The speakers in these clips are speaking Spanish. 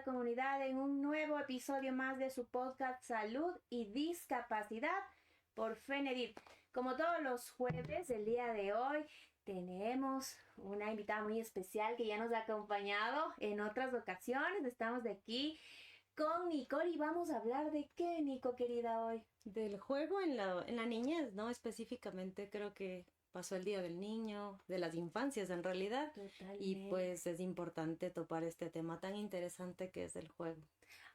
querida comunidad, en un nuevo episodio más de su podcast Salud y Discapacidad por FENEDIT. Como todos los jueves, el día de hoy tenemos una invitada muy especial que ya nos ha acompañado en otras ocasiones. Estamos de aquí con Nicole y vamos a hablar de qué, Nico, querida, hoy. Del juego en la niñez, ¿no? Específicamente creo que pasó el Día del Niño, de las infancias en realidad. Totalmente. Y pues es importante topar este tema tan interesante que es el juego.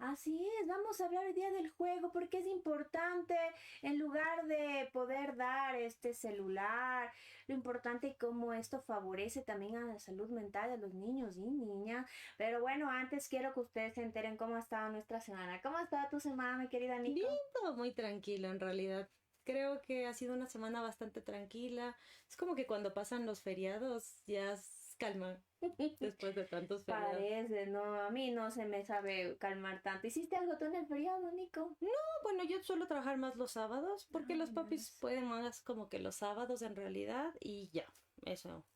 Así es, vamos a hablar hoy día del juego porque es importante en lugar de poder dar este celular, lo importante es cómo esto favorece también a la salud mental de los niños y niñas. Pero bueno, antes quiero que ustedes se enteren cómo ha estado nuestra semana. ¿Cómo ha estado tu semana, mi querida Nico? Bien, todo muy tranquilo en realidad. Creo que ha sido una semana bastante tranquila. Es como que cuando pasan los feriados ya calma después de tantos feriados. Parece, no, a mí no se me sabe calmar tanto. ¿Hiciste algo tú en el feriado, Nico? No, bueno, yo suelo trabajar más los sábados porque los papis Nice. pueden más como que los sábados en realidad y ya, eso.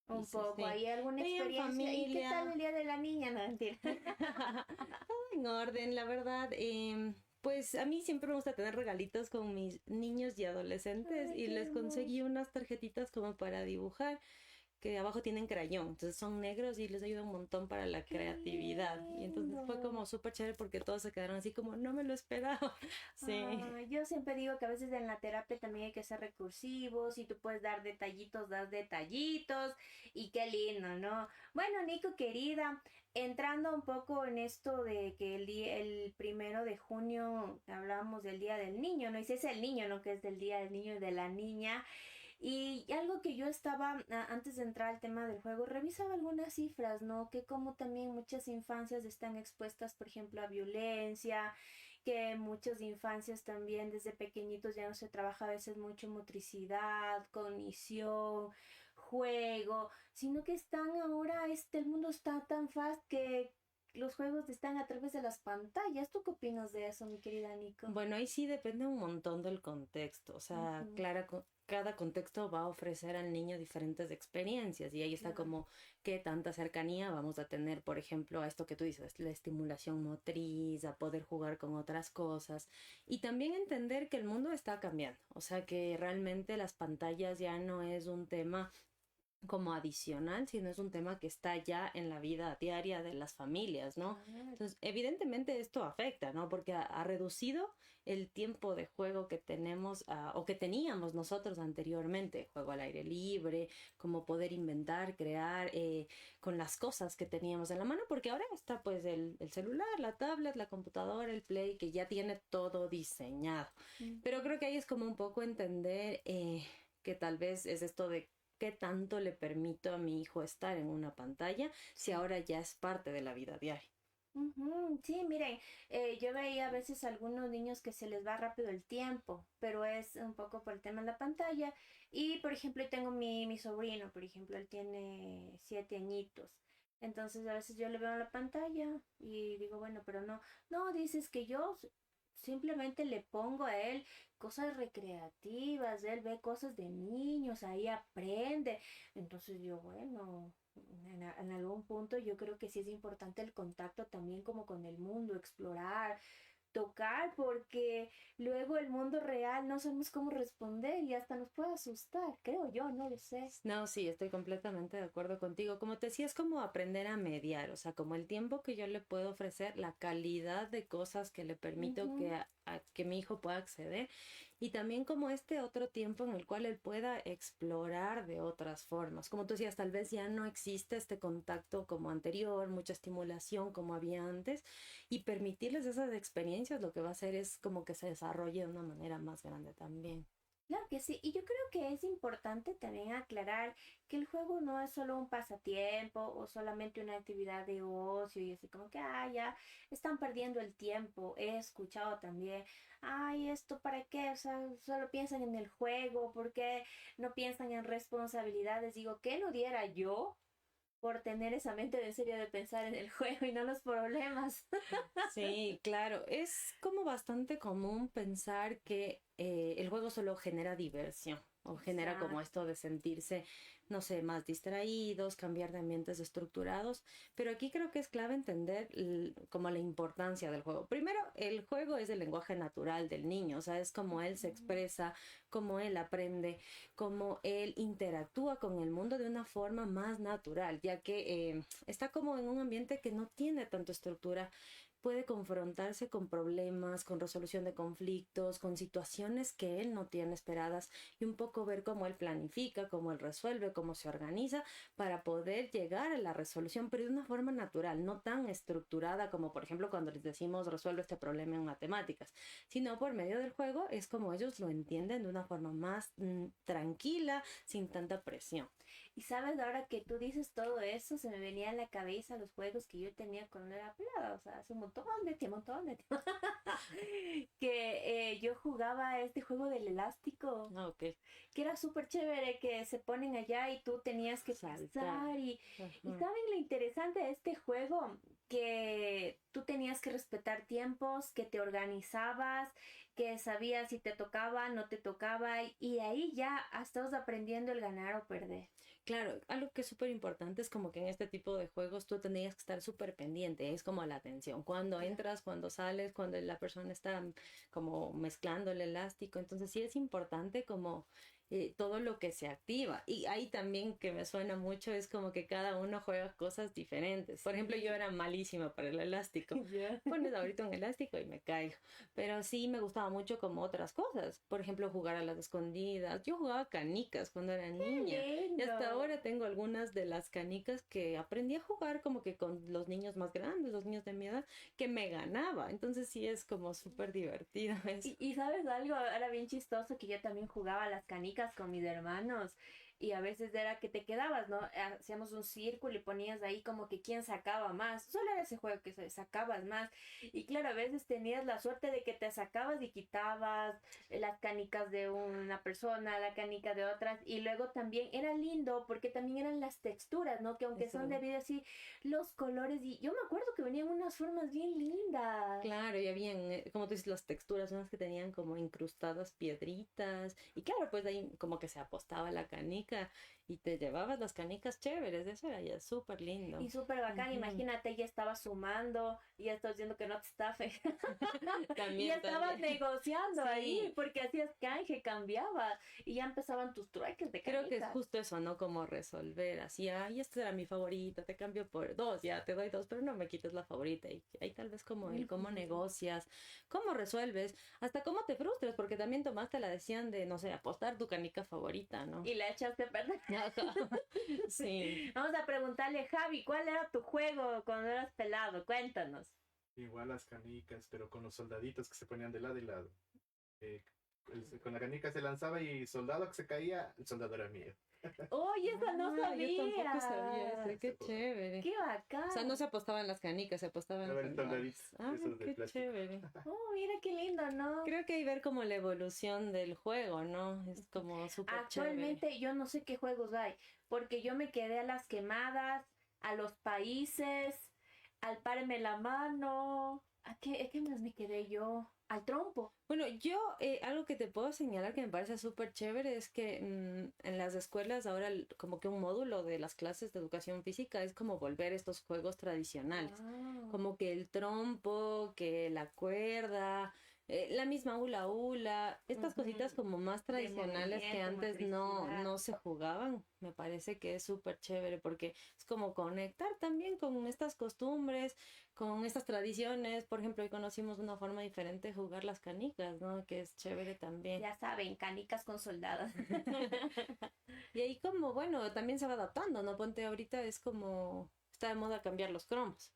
Un hice, poco, sí. ¿hay alguna Y en experiencia? ¿Y qué tal el familia, día de la niña? No, mentira. todo en orden, la verdad. Pues a mí siempre me gusta tener regalitos con mis niños y adolescentes Ay, y qué les conseguí hermoso. unas tarjetitas como para dibujar que abajo tienen crayón, entonces son negros y les ayuda un montón para la Qué creatividad. Y entonces fue como lindo. súper chévere porque todos se quedaron así como, no me lo esperaba. Sí. Yo siempre digo que a veces en la terapia también hay que ser recursivos y tú puedes dar detallitos, das detallitos y qué lindo, ¿no? Bueno, Nico, querida, entrando un poco en esto de que el 1 de junio hablamos del Día del Niño, ¿no? Y si es el niño, ¿no? Que es del Día del Niño y de la Niña. Y algo que yo estaba, antes de entrar al tema del juego, revisaba algunas cifras, ¿no? Que como también muchas infancias están expuestas, por ejemplo, a violencia, que muchas infancias también desde pequeñitos ya no se trabaja a veces mucho motricidad, cognición, juego, sino que están ahora, el mundo está tan fast que los juegos están a través de las pantallas. ¿Tú qué opinas de eso, mi querida Nico? Bueno, ahí sí depende un montón del contexto. O sea, Ujú, cada contexto va a ofrecer al niño diferentes experiencias y ahí está claro. como qué tanta cercanía vamos a tener, por ejemplo, a esto que tú dices, la estimulación motriz, a poder jugar con otras cosas y también entender que el mundo está cambiando. O sea, que realmente las pantallas ya no es un tema como adicional, sino es un tema que está ya en la vida diaria de las familias, ¿no? Claro. Entonces, evidentemente esto afecta, ¿no? Porque ha reducido el tiempo de juego que tenemos o que teníamos nosotros anteriormente, juego al aire libre, como poder inventar, crear con las cosas que teníamos en la mano, porque ahora está pues el celular, la tablet, la computadora, el play, que ya tiene todo diseñado. Pero creo que ahí es como un poco entender que tal vez es esto de qué tanto le permito a mi hijo estar en una pantalla si Sí. ahora ya es parte de la vida diaria. Ujú, sí, miren, yo veía a veces algunos niños que se les va rápido el tiempo, pero es un poco por el tema de la pantalla. Y, por ejemplo, yo tengo mi sobrino, por ejemplo, él tiene 7 añitos. Entonces, a veces yo le veo en la pantalla y digo, bueno, pero no, no, dices que yo simplemente le pongo a él cosas recreativas, él ve cosas de niños, ahí aprende. Entonces yo, bueno, en algún punto yo creo que sí es importante el contacto también como con el mundo, explorar, tocar, porque luego el mundo real no sabemos cómo responder y hasta nos puede asustar, creo yo, no lo sé. No, sí, estoy completamente de acuerdo contigo. Como te decía, es como aprender a mediar, o sea, como el tiempo que yo le puedo ofrecer, la calidad de cosas que le permito Ujú. que mi hijo pueda acceder y también como este otro tiempo en el cual él pueda explorar de otras formas. Como tú decías, tal vez ya no existe este contacto como anterior, mucha estimulación como había antes y permitirles esas experiencias lo que va a hacer es como que se desarrolle de una manera más grande también. Claro que sí, y yo creo que es importante también aclarar que el juego no es solo un pasatiempo o solamente una actividad de ocio y así como que, ya están perdiendo el tiempo. He escuchado también, ay, ¿esto para qué? O sea, solo piensan en el juego, ¿por qué no piensan en responsabilidades? Digo, ¿qué no diera yo por tener esa mente de en serio de pensar en el juego y no los problemas? Sí, claro, es como bastante común pensar que el juego solo genera diversión o genera como Exacto. esto de sentirse no sé, más distraídos, cambiar de ambientes estructurados, pero aquí creo que es clave entender como la importancia del juego. Primero, el juego es el lenguaje natural del niño, o sea, es como él se expresa, como él aprende, como él interactúa con el mundo de una forma más natural, ya que está como en un ambiente que no tiene tanta estructura, puede confrontarse con problemas, con resolución de conflictos, con situaciones que él no tiene esperadas y un poco ver cómo él planifica, cómo él resuelve, cómo se organiza para poder llegar a la resolución, pero de una forma natural, no tan estructurada como por ejemplo cuando les decimos resuelve este problema en matemáticas, sino por medio del juego es como ellos lo entienden de una forma más tranquila, sin tanta presión. Y sabes, ahora que tú dices todo eso, se me venía a la cabeza los juegos que yo tenía cuando era pelada, o sea, hace montón de tiempo, que yo jugaba este juego del elástico, Ah, ok. que era súper chévere, que se ponen allá y tú tenías que Saltar. pasar y Ajá. ¿saben lo interesante de este juego? Que tú tenías que respetar tiempos, que te organizabas, que sabías si te tocaba, no te tocaba y ahí ya estabas aprendiendo el ganar o perder. Claro, algo que es súper importante es como que en este tipo de juegos tú tendrías que estar súper pendiente, es como la atención, cuando entras, cuando sales, cuando la persona está como mezclando el elástico, entonces sí es importante como todo lo que se activa. Y ahí también que me suena mucho es como que cada uno juega cosas diferentes. Por ejemplo, yo Sí. era malísima para el elástico. Ya. Pones ahorita un elástico y me caigo. Pero sí me gustaba mucho como otras cosas. Por ejemplo, jugar a las escondidas. Yo jugaba canicas cuando era niña. ¡Qué Y hasta lindo! ahora tengo algunas de las canicas que aprendí a jugar como que con los niños más grandes, los niños de mi edad, que me ganaba. Entonces sí es como súper divertido eso. Y sabes algo, era bien chistoso que yo también jugaba a las canicas con mis hermanos y a veces era que te quedabas, ¿no? Hacíamos un círculo y ponías ahí como que quién sacaba más. Solo era ese juego que sacabas más. Y claro, a veces tenías la suerte de que te sacabas y quitabas las canicas de una persona, la canica de otras. Y luego también era lindo porque también eran las texturas, ¿no? Que aunque son de Eso. vidrio así, los colores. Y yo me acuerdo que venían unas formas bien lindas. Claro, y habían, como tú dices, las texturas, unas que tenían como incrustadas piedritas. Y claro, pues de ahí como que se apostaba la canica y te llevabas las canicas chéveres. Eso era ya súper Y lindo. súper bacán, Ujú. imagínate, ya estaba sumando, y ya estás diciendo que no te estafe. Y ya También, estabas también. negociando ahí, Sí, porque hacías canje, cambiaba, y ya empezaban tus trueques de creo que es canicas. justo eso, ¿no? Como resolver así, ay, esta era mi favorita, te cambio por dos, ya te doy dos, pero no me quites la favorita. Y ahí tal vez como el cómo Ujú. negocias, cómo resuelves, hasta cómo te frustras, porque también tomaste la decisión de, no sé, apostar tu canica favorita, ¿no? Y la echaste a perder. Ajá. Sí. Vamos a preguntarle, Javi, ¿cuál era tu juego cuando eras pelado? Cuéntanos. Igual las canicas, pero con los soldaditos que se ponían de lado y lado. Eh, con la canica se lanzaba y soldado que se caía, el soldado era mío. ¡Oye, esa no Ah, yo tampoco sabía sabía! eso, qué chévere. ¡Qué O sea, no bacán! se apostaban las canicas, se apostaban A los ver, el soldadito, soldados. Ah, esos de qué plástico. chévere. ¡Oh, mira qué lindo, ¿no? Creo que hay ver como la evolución del juego, ¿no? Es como súper chévere. Actualmente yo no sé qué juegos hay, porque yo me quedé a las quemadas, a los países, al páreme la mano. ¿A qué más me quedé yo? Al trompo. Bueno, yo algo que te puedo señalar que me parece súper chévere es que en las escuelas ahora como que un módulo de las clases de educación física es como volver estos juegos tradicionales, Ah, como que el trompo, que la cuerda, la misma hula hula, estas cositas ujú. como más De tradicionales que movimiento, antes motricidad. no se jugaban, me parece que es súper chévere porque es como conectar también con estas costumbres, con estas tradiciones. Por ejemplo, hoy conocimos una forma diferente de jugar las canicas, ¿no? Que es chévere también. Ya saben, canicas con soldados. Y ahí como, bueno, también se va adaptando, ¿no? Ponte ahorita es como, está de moda cambiar los cromos.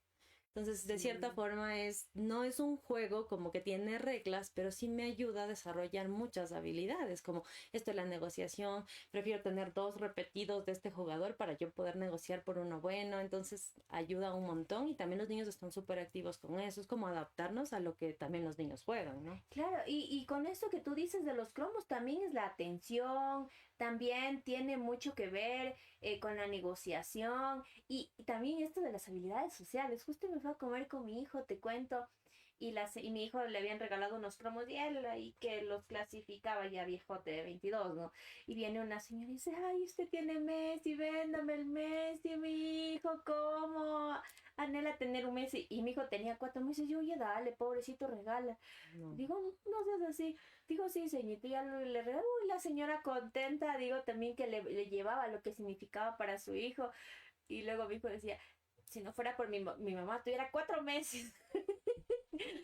Entonces, de cierta Sí. forma no es un juego como que tiene reglas, pero sí me ayuda a desarrollar muchas habilidades, como esto de la negociación, prefiero tener dos repetidos de este jugador para yo poder negociar por uno bueno, entonces ayuda un montón y también los niños están súper activos con eso, es como adaptarnos a lo que también los niños juegan, ¿no? Claro, y con esto que tú dices de los cromos, también es la atención, también tiene mucho que ver con la negociación y también esto de las habilidades sociales. Justo me fui a comer con mi hijo, te cuento, y mi hijo le habían regalado unos cromos y él ahí que los clasificaba ya viejote de 22, ¿no? Y viene una señora y dice, ay, usted tiene Messi, véndame el Messi, mi hijo, ¿cómo? Anhela tener un Messi. Y mi hijo tenía 4 meses. Yo, oye, dale, pobrecito, regala. No. Digo, no seas así. Digo, sí, señorita, ya le regaló. Uy, la señora contenta, digo, también que le llevaba lo que significaba para su hijo. Y luego mi hijo decía, si no fuera por mi mamá, tuviera 4 meses.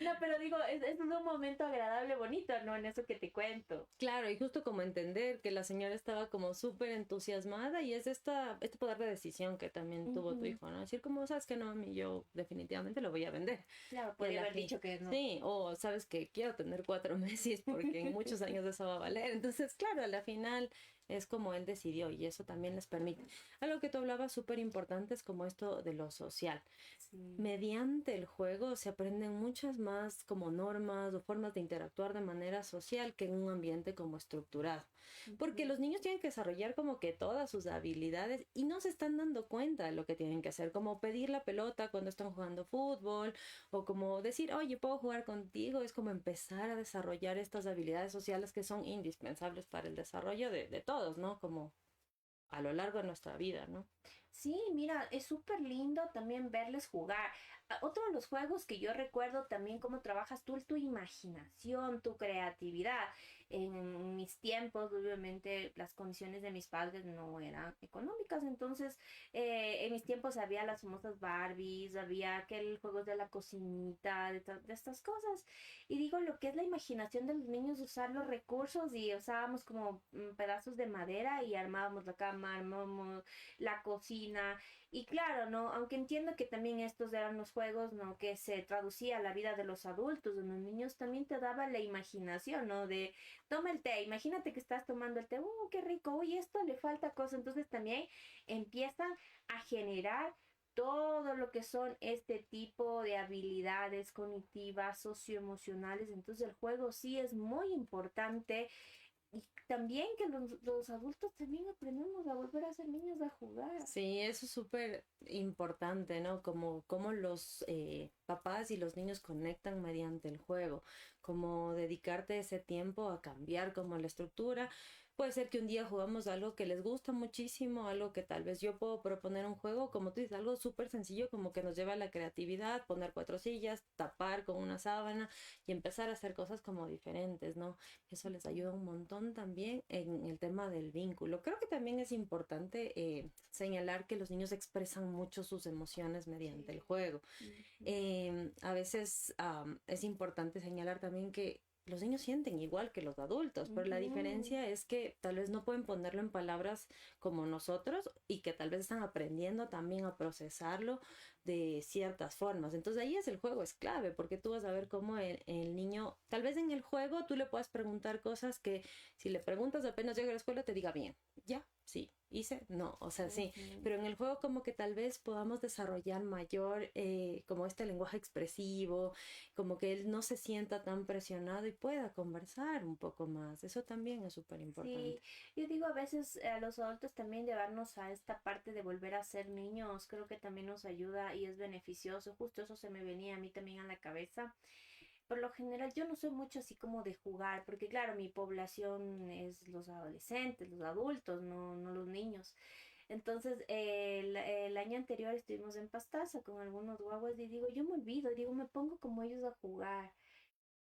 No, pero digo, es un momento agradable, bonito, ¿no? En eso que te cuento. Claro, y justo como entender que la señora estaba como súper entusiasmada y es este poder de decisión que también tuvo tu Ujú. hijo, ¿no? Decir como, sabes que no, a mí yo definitivamente lo voy a vender. Claro, Y a podría la haber fin, dicho que no. sí, o sabes que quiero tener 4 meses porque en muchos años eso va a valer. Entonces, claro, a la final es como él decidió y eso también les permite. Algo que tú hablabas súper importante es como esto de lo social. Sí. Mediante el juego se aprenden muchas más como normas o formas de interactuar de manera social que en un ambiente como estructurado. Porque Ujú. los niños tienen que desarrollar como que todas sus habilidades y no se están dando cuenta de lo que tienen que hacer, como pedir la pelota cuando están jugando fútbol o como decir, oye, puedo jugar contigo, es como empezar a desarrollar estas habilidades sociales que son indispensables para el desarrollo de todos, ¿no? Como a lo largo de nuestra vida, ¿no? Sí, mira, es súper lindo también verles jugar. Otro de los juegos que yo recuerdo también cómo trabajas tú, tu imaginación, tu creatividad. En mis tiempos, obviamente, las condiciones de mis padres no eran económicas, entonces en mis tiempos había las famosas Barbies, había aquel juegos de la cocinita, de estas cosas. Y digo, lo que es la imaginación de los niños, usar los recursos y usábamos como pedazos de madera y armábamos la cama, armábamos la cocina. Y claro, ¿no? Aunque entiendo que también estos eran los juegos, ¿no? Que se traducía a la vida de los adultos, de los niños, también te daba la imaginación, ¿no? De, toma el té, imagínate que estás tomando el té, qué rico! Uy, esto le falta cosa. Entonces también empiezan a generar todo lo que son este tipo de habilidades cognitivas, socioemocionales. Entonces el juego sí es muy importante y también que los adultos también aprendemos a volver a ser niños a jugar. Sí, eso es súper importante, ¿no? Como los papás y los niños conectan mediante el juego, como dedicarte ese tiempo a cambiar como la estructura. Puede ser que un día jugamos algo que les gusta muchísimo, algo que tal vez yo puedo proponer un juego, como tú dices, algo súper sencillo, como que nos lleva a la creatividad, poner 4 sillas, tapar con una sábana y empezar a hacer cosas como diferentes, ¿no? Eso les ayuda un montón también en el tema del vínculo. Creo que también es importante señalar que los niños expresan mucho sus emociones mediante el Sí. juego. Ujú. A veces es importante señalar también que los niños sienten igual que los adultos, pero la Ujú. diferencia es que tal vez no pueden ponerlo en palabras como nosotros y que tal vez están aprendiendo también a procesarlo de ciertas formas. Entonces ahí es el juego, es clave, porque tú vas a ver cómo el niño, tal vez en el juego tú le puedas preguntar cosas que si le preguntas apenas llega a la escuela te diga bien, ya, sí, hice, no, o sea, sí, Ujú. pero en el juego como que tal vez podamos desarrollar mayor, como este lenguaje expresivo, como que él no se sienta tan presionado y pueda conversar un poco más. Eso también es súper Sí, importante. yo digo a veces a los adultos también llevarnos a esta parte de volver a ser niños, creo que también nos ayuda y es beneficioso. Justo eso se me venía a mí también a la cabeza. Por lo general yo no soy mucho así como de jugar, porque claro, mi población es los adolescentes, los adultos, no los niños. Entonces, el año anterior estuvimos en Pastaza con algunos guaguas y digo, yo me olvido, digo, me pongo como ellos a jugar.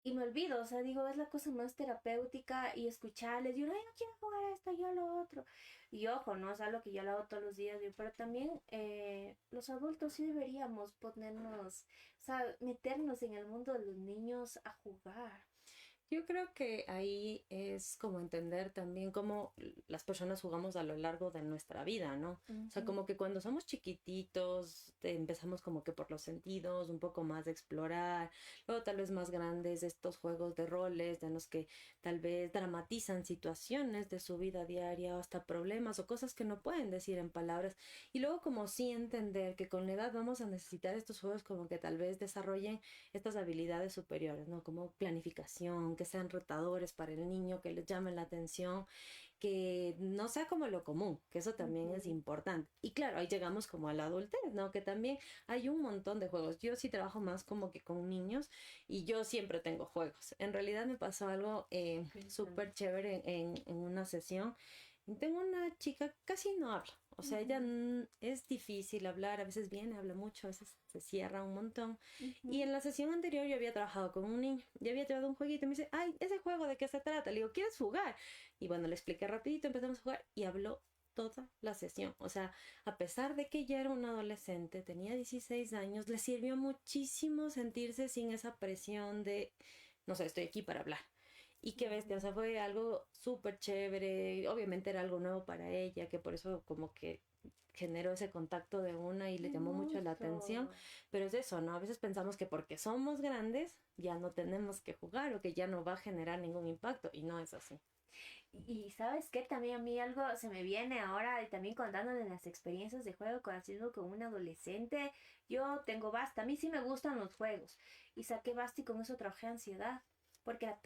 Y me olvido, o sea, digo, es la cosa más terapéutica y escucharles, digo, ay, no quiero jugar esto, yo lo otro. Y ojo, no es algo que yo lo hago todos los días, digo, pero también los adultos sí deberíamos ponernos, o sea, meternos en el mundo de los niños a jugar. Yo creo que ahí es como entender también cómo las personas jugamos a lo largo de nuestra vida, ¿no? O sea, Ujú. como que cuando somos chiquititos empezamos como que por los sentidos, un poco más de explorar, luego tal vez más grandes estos juegos de roles en los que tal vez dramatizan situaciones de su vida diaria o hasta problemas o cosas que no pueden decir en palabras y luego como sí entender que con la edad vamos a necesitar estos juegos como que tal vez desarrollen estas habilidades superiores, ¿no? Como planificación, que sean retadores para el niño, que les llamen la atención, que no sea como lo común, que eso también es importante. Y claro, ahí llegamos como a la adultez, ¿no? Que también hay un montón de juegos. Yo sí trabajo más como que con niños y yo siempre tengo juegos. En realidad me pasó algo súper chévere en una sesión. Tengo una chica, casi no habla. O sea, ella es difícil hablar, a veces viene, habla mucho, a veces se cierra un montón. Y en la sesión anterior yo había trabajado con un niño, ya había llevado un jueguito y me dice, ay, ¿ese juego de qué se trata? Le digo, ¿quieres jugar? Y bueno, le expliqué rapidito, empezamos a jugar y habló toda la sesión. O sea, a pesar de que ya era una adolescente, tenía 16 años, le sirvió muchísimo sentirse sin esa presión de, no sé, estoy aquí para hablar. Y qué bestia, o sea, fue algo súper chévere, obviamente era algo nuevo para ella, que por eso como que generó ese contacto de una y le llamó mucho la atención, pero es eso, ¿no? A veces pensamos que porque somos grandes ya no tenemos que jugar o que ya no va a generar ningún impacto y no es así. Y sabes qué, también a mí algo se me viene ahora y también contándole las experiencias de juego haciendo con un adolescente. Yo tengo Basta, a mí sí me gustan los juegos y saqué Basta y con eso trabajé ansiedad porque era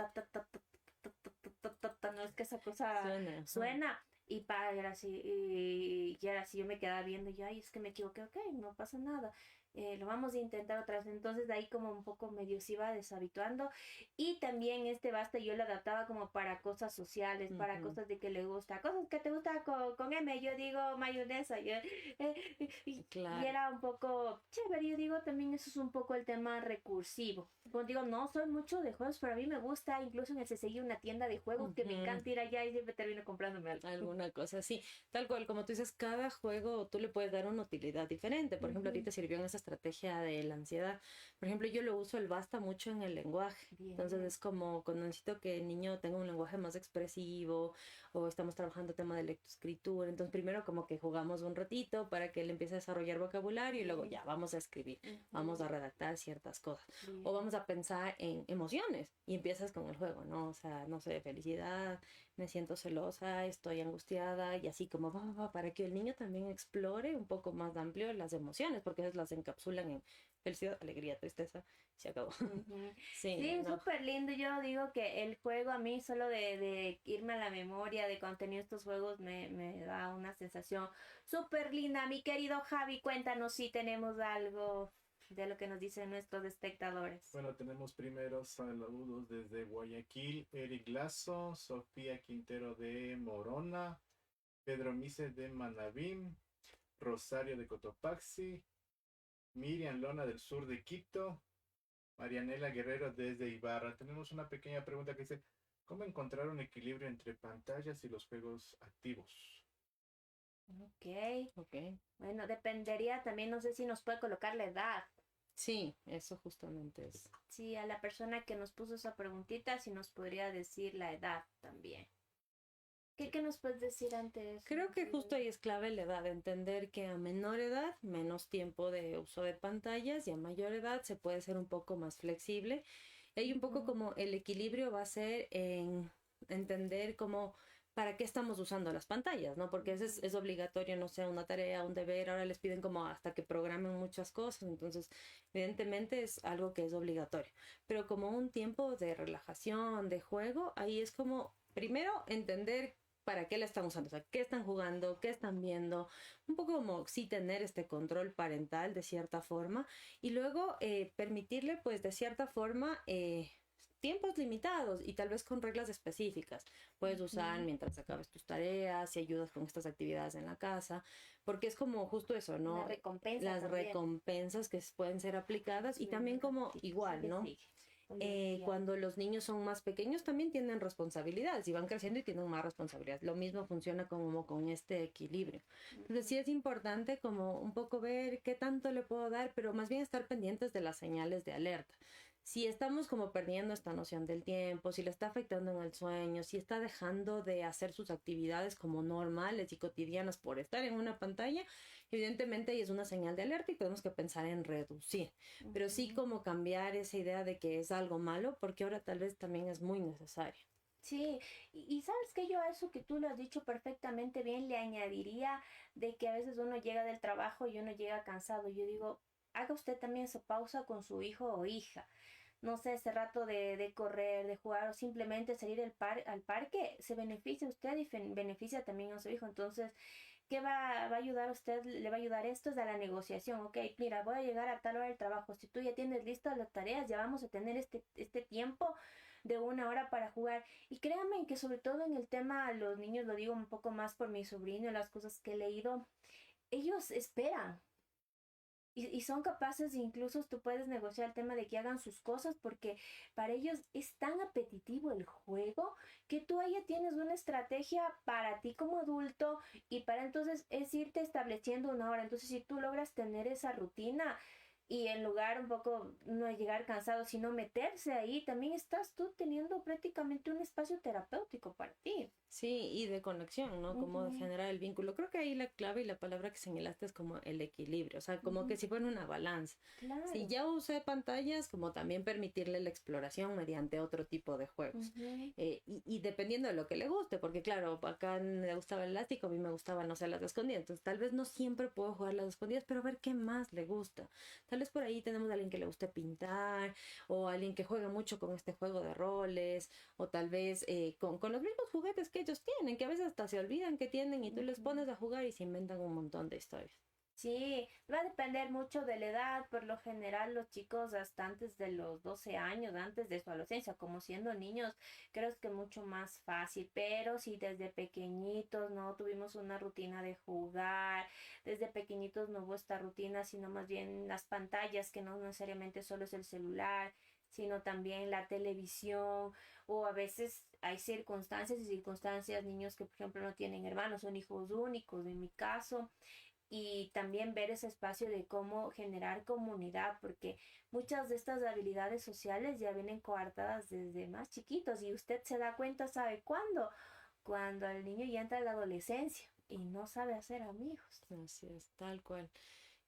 no es que esa cosa suena y para era así y era así yo me quedaba viendo y yo, ay, es que me equivoqué, ok, no pasa nada. Lo vamos a intentar otra vez. Entonces de ahí como un poco medio se iba deshabituando. Y también este Basta yo lo adaptaba como para cosas sociales, para cosas de que le gusta, cosas que te gusta con M, yo digo mayonesa, y era un poco chévere, yo digo también eso es un poco el tema recursivo. Como digo, no soy mucho de juegos, pero a mí me gusta, incluso en el CCI una tienda de juegos que me encanta ir allá y siempre termino comprándome algo. Alguna cosa así. Tal cual, como tú dices, cada juego tú le puedes dar una utilidad diferente. Por ejemplo, a ti te sirvió en esa estrategia de la ansiedad. Por ejemplo, yo lo uso el Basta mucho en el lenguaje. Bien. Entonces es como cuando necesito que el niño tenga un lenguaje más expresivo o estamos trabajando tema de lectoescritura. Entonces primero como que jugamos un ratito para que él empiece a desarrollar vocabulario y luego ya vamos a escribir, vamos a redactar ciertas cosas. Bien. O vamos a pensar en emociones y empiezas con el juego, ¿no? O sea, no sé, felicidad, me siento celosa, estoy angustiada y así como para que el niño también explore un poco más amplio las emociones, porque esas las encapsulan en felicidad, alegría, tristeza, se acabó. Sí, no. Súper lindo. Yo digo que el juego a mí solo de irme a la memoria de cuando tenía estos juegos me da una sensación súper linda. Mi querido Javi, cuéntanos si tenemos algo de lo que nos dicen nuestros espectadores. Bueno, tenemos primero saludos desde Guayaquil, Eric Lazo, Sofía Quintero de Morona, Pedro Mises de Manabín, Rosario de Cotopaxi, Miriam Lona del sur de Quito, Marianela Guerrero desde Ibarra. Tenemos una pequeña pregunta que dice, ¿cómo encontrar un equilibrio entre pantallas y los juegos activos? Ok. Bueno, dependería también, no sé si nos puede colocar la edad. Sí, eso justamente es. Sí, a la persona que nos puso esa preguntita, si nos podría decir la edad también. ¿Qué nos puedes decir antes? Creo que justo ahí es clave la edad, entender que a menor edad menos tiempo de uso de pantallas y a mayor edad se puede ser un poco más flexible. Y un poco como el equilibrio va a ser en entender cómo para qué estamos usando las pantallas, ¿no? Porque es obligatorio, no sé, una tarea, un deber, ahora les piden como hasta que programen muchas cosas, entonces evidentemente es algo que es obligatorio, pero como un tiempo de relajación, de juego, ahí es como primero entender para qué la están usando, o sea, qué están jugando, qué están viendo, un poco como sí tener este control parental de cierta forma y luego permitirle pues de cierta forma tiempos limitados y tal vez con reglas específicas. Puedes usar mientras acabes tus tareas, si ayudas con estas actividades en la casa, porque es como justo eso, ¿no? Las recompensas que pueden ser aplicadas y también como igual, ¿no? Cuando los niños son más pequeños también tienen responsabilidades y van creciendo y tienen más responsabilidades. Lo mismo funciona como con este equilibrio. Entonces sí es importante como un poco ver qué tanto le puedo dar, pero más bien estar pendientes de las señales de alerta. Si estamos como perdiendo esta noción del tiempo, si le está afectando en el sueño, si está dejando de hacer sus actividades como normales y cotidianas por estar en una pantalla, evidentemente ahí es una señal de alerta y tenemos que pensar en reducir. Pero sí como cambiar esa idea de que es algo malo, porque ahora tal vez también es muy necesario. Sí, y sabes que yo a eso que tú lo has dicho perfectamente bien le añadiría de que a veces uno llega del trabajo y uno llega cansado. Yo digo, haga usted también su pausa con su hijo o hija. no sé, ese rato de correr, de jugar o simplemente salir al parque, se beneficia a usted y beneficia también a su hijo. Entonces, ¿qué va a ayudar a usted? Le va a ayudar esto es a la negociación. Ok, mira, voy a llegar a tal hora del trabajo. Si tú ya tienes listas las tareas, ya vamos a tener este tiempo de 1 hora para jugar. Y créanme que sobre todo en el tema a los niños, lo digo un poco más por mi sobrino y las cosas que he leído, ellos esperan. Y son capaces, incluso tú puedes negociar el tema de que hagan sus cosas porque para ellos es tan apetitivo el juego que tú ahí ya tienes una estrategia para ti como adulto y para entonces es irte estableciendo 1 hora. Entonces si tú logras tener esa rutina y en lugar un poco no llegar cansado, sino meterse ahí, también estás tú teniendo prácticamente un espacio terapéutico para ti. Sí, y de conexión, ¿no? Como de Ujú, generar el vínculo. Creo que ahí la clave y la palabra que señalaste es como el equilibrio, o sea, como que ujú, si fuera una balanza. Si claro. ya usé pantallas, como también permitirle la exploración mediante otro tipo de juegos. Ujú, Y dependiendo de lo que le guste, porque claro, acá le gustaba el elástico, a mí me gustaba, no sé, las escondidas. Entonces, tal vez no siempre puedo jugar las escondidas, pero a ver qué más le gusta. Tal vez por ahí tenemos a alguien que le guste pintar, o alguien que juega mucho con este juego de roles, o tal vez con los mismos juguetes que ellos tienen, que a veces hasta se olvidan que tienen y tú les ujú. pones a jugar y se inventan un montón de historias. Sí, va a depender mucho de la edad. Por lo general, los chicos hasta antes de los 12 años, antes de su adolescencia, como siendo niños, creo que es mucho más fácil. Pero si desde pequeñitos no tuvimos una rutina de jugar, desde pequeñitos no hubo esta rutina, sino más bien las pantallas, que no necesariamente solo es el celular, sino también la televisión, o a veces hay circunstancias y circunstancias, niños que por ejemplo no tienen hermanos, son hijos únicos, en mi caso y también ver ese espacio de cómo generar comunidad, porque muchas de estas habilidades sociales ya vienen coartadas desde más chiquitos y usted se da cuenta, ¿sabe cuándo? Cuando el niño ya entra a la adolescencia y no sabe hacer amigos. Así es, tal cual.